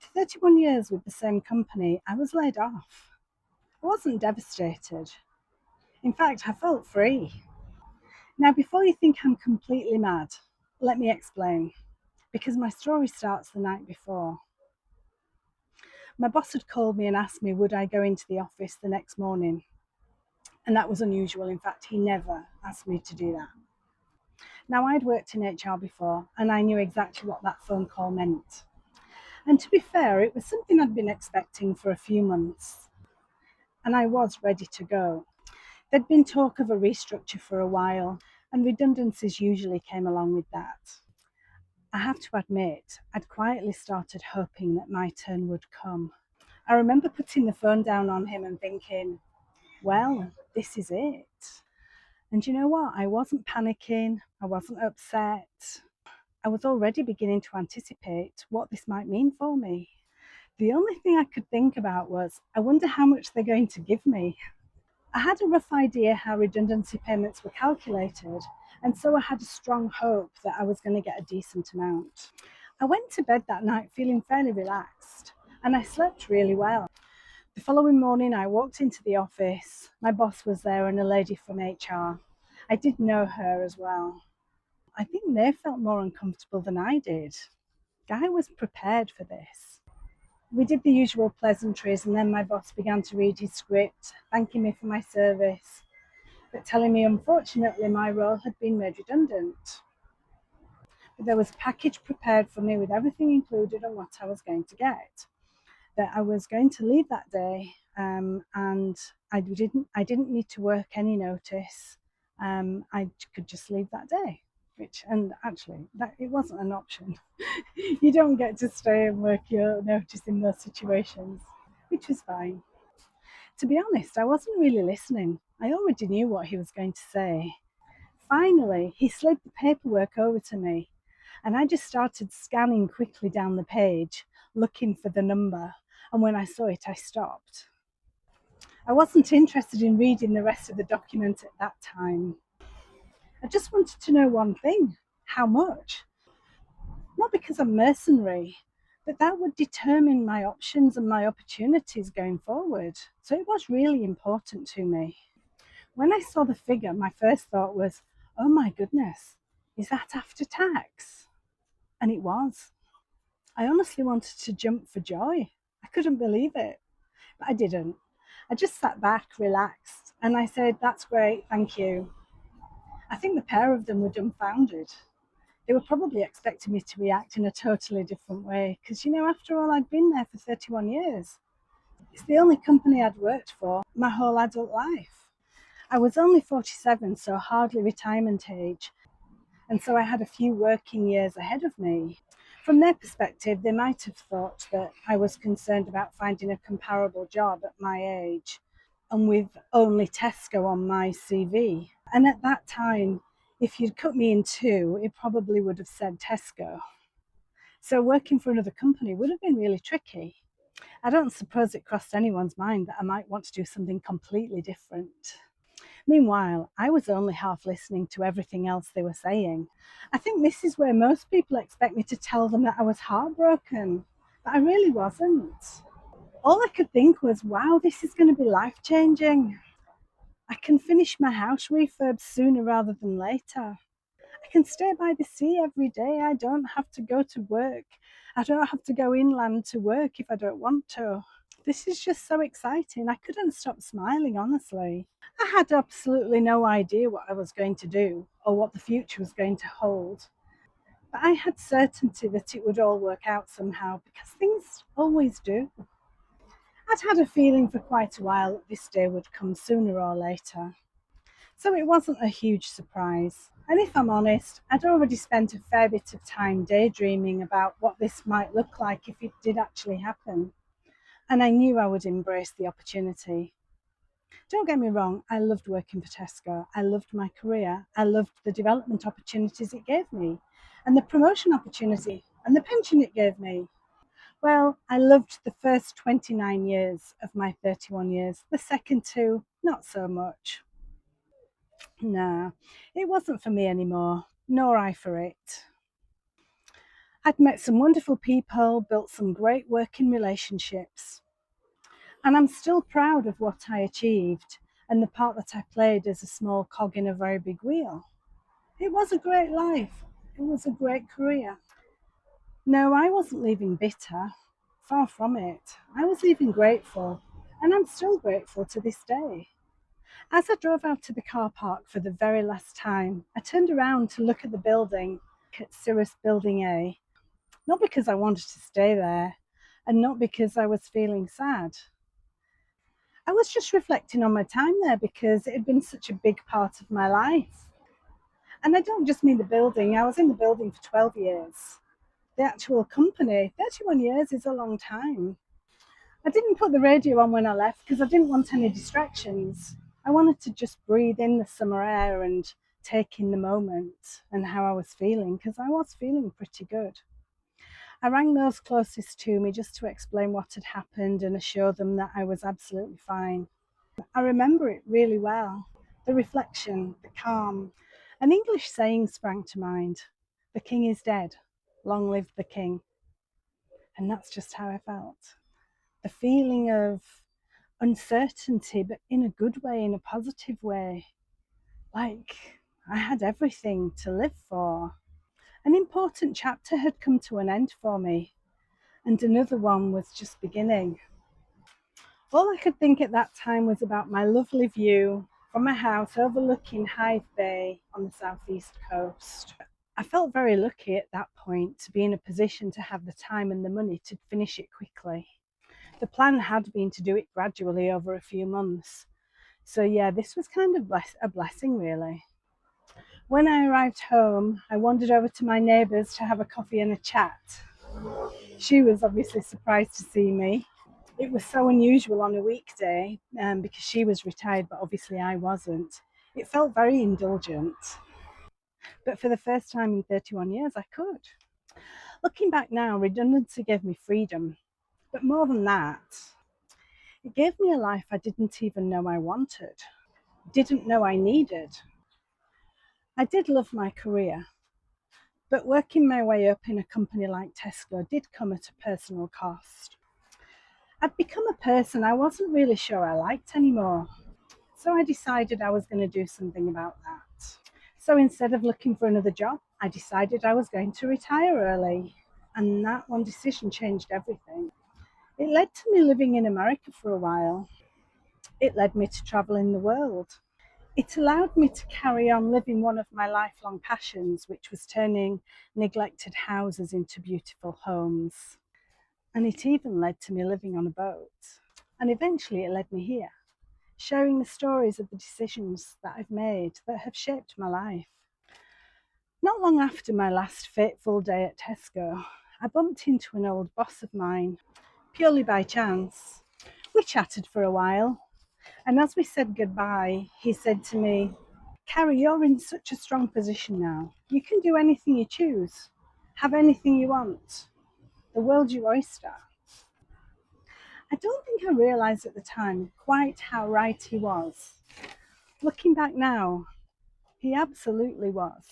After 31 years with the same company, I was laid off. I wasn't devastated. In fact, I felt free. Now, before you think I'm completely mad, let me explain, because my story starts the night before. My boss had called me and asked me would I go into the office the next morning, and that was unusual. In fact, he never asked me to do that. Now, I'd worked in HR before, and I knew exactly what that phone call meant. And to be fair, it was something I'd been expecting for a few months, and I was ready to go. There'd been talk of a restructure for a while, and redundancies usually came along with that. I have to admit, I'd quietly started hoping that my turn would come. I remember putting the phone down on him and thinking, well, this is it. And you know what? I wasn't panicking, I wasn't upset. I was already beginning to anticipate what this might mean for me. The only thing I could think about was, I wonder how much they're going to give me. I had a rough idea how redundancy payments were calculated, and so I had a strong hope that I was going to get a decent amount. I went to bed that night feeling fairly relaxed, and I slept really well. The following morning, I walked into the office. My boss was there and a lady from HR. I did know her as well. I think they felt more uncomfortable than I did. Guy was prepared for this. We did the usual pleasantries, and then my boss began to read his script, thanking me for my service, but telling me unfortunately my role had been made redundant. But there was a package prepared for me with everything included and what I was going to get. That I was going to leave that day, and I didn't need to work any notice. I could just leave that day. And actually, that it wasn't an option. You don't get to stay and work your notice in those situations, which was fine. To be honest, I wasn't really listening. I already knew what he was going to say. Finally, he slid the paperwork over to me, and I just started scanning quickly down the page, looking for the number. And when I saw it, I stopped. I wasn't interested in reading the rest of the document at that time. I just wanted to know one thing: how much? Not because I'm mercenary, but that would determine my options and my opportunities going forward. So it was really important to me. When I saw the figure, my first thought was, oh my goodness, is that after tax? And it was. I honestly wanted to jump for joy. I couldn't believe it, but I didn't. I just sat back, relaxed, and I said, that's great, thank you. I think the pair of them were dumbfounded. They were probably expecting me to react in a totally different way because, after all, I'd been there for 31 years. It's the only company I'd worked for my whole adult life. I was only 47, so hardly retirement age, and so I had a few working years ahead of me. From their perspective, they might have thought that I was concerned about finding a comparable job at my age and with only Tesco on my CV. And at that time, if you'd cut me in two, it probably would have said Tesco. So working for another company would have been really tricky. I don't suppose it crossed anyone's mind that I might want to do something completely different. Meanwhile, I was only half listening to everything else they were saying. I think this is where most people expect me to tell them that I was heartbroken, but I really wasn't. All I could think was, wow, this is going to be life changing. I can finish my house refurb sooner rather than later. I can stay by the sea every day. I don't have to go to work. I don't have to go inland to work if I don't want to. This is just so exciting. I couldn't stop smiling, honestly. I had absolutely no idea what I was going to do or what the future was going to hold. But I had certainty that it would all work out somehow because things always do. I'd had a feeling for quite a while that this day would come sooner or later. So it wasn't a huge surprise. And if I'm honest, I'd already spent a fair bit of time daydreaming about what this might look like if it did actually happen. And I knew I would embrace the opportunity. Don't get me wrong, I loved working for Tesco. I loved my career. I loved the development opportunities it gave me, and the promotion opportunity, and the pension it gave me. Well, I loved the first 29 years of my 31 years. The second two, not so much. No, it wasn't for me anymore, nor I for it. I'd met some wonderful people, built some great working relationships, and I'm still proud of what I achieved and the part that I played as a small cog in a very big wheel. It was a great life. It was a great career. No, I wasn't leaving bitter. Far from it. I was leaving grateful, and I'm still grateful to this day. As I drove out to the car park for the very last time, I turned around to look at the building, at Cirrus Building A, not because I wanted to stay there, and not because I was feeling sad. I was just reflecting on my time there because it had been such a big part of my life. And I don't just mean the building, I was in the building for 12 years. The actual company, 31 years is a long time. I didn't put the radio on when I left because I didn't want any distractions. I wanted to just breathe in the summer air and take in the moment and how I was feeling because I was feeling pretty good. I rang those closest to me just to explain what had happened and assure them that I was absolutely fine. I remember it really well. The reflection, the calm. An English saying sprang to mind: "The king is dead, long live the king." And that's just how I felt. The feeling of uncertainty, but in a good way, in a positive way. Like I had everything to live for. An important chapter had come to an end for me, and another one was just beginning. All I could think at that time was about my lovely view from my house overlooking Hythe Bay on the southeast coast. I felt very lucky at that point to be in a position to have the time and the money to finish it quickly. The plan had been to do it gradually over a few months. So, yeah, this was kind of a blessing, really. When I arrived home, I wandered over to my neighbour's to have a coffee and a chat. She was obviously surprised to see me. It was so unusual on a weekday because she was retired, but obviously I wasn't. It felt very indulgent. But for the first time in 31 years, I could. Looking back now, redundancy gave me freedom. But more than that, it gave me a life I didn't even know I wanted, didn't know I needed. I did love my career, but working my way up in a company like Tesco did come at a personal cost. I'd become a person I wasn't really sure I liked anymore. So I decided I was going to do something about that. So instead of looking for another job, I decided I was going to retire early. And that one decision changed everything. It led to me living in America for a while. It led me to traveling the world. It allowed me to carry on living one of my lifelong passions, which was turning neglected houses into beautiful homes. And it even led to me living on a boat. And eventually it led me here, sharing the stories of the decisions that I've made that have shaped my life. Not long after my last fateful day at Tesco, I bumped into an old boss of mine, purely by chance. We chatted for a while, and as we said goodbye, he said to me, "Cari, you're in such a strong position now. You can do anything you choose, have anything you want. The world's your oyster." I don't think I realised at the time quite how right he was. Looking back now, he absolutely was.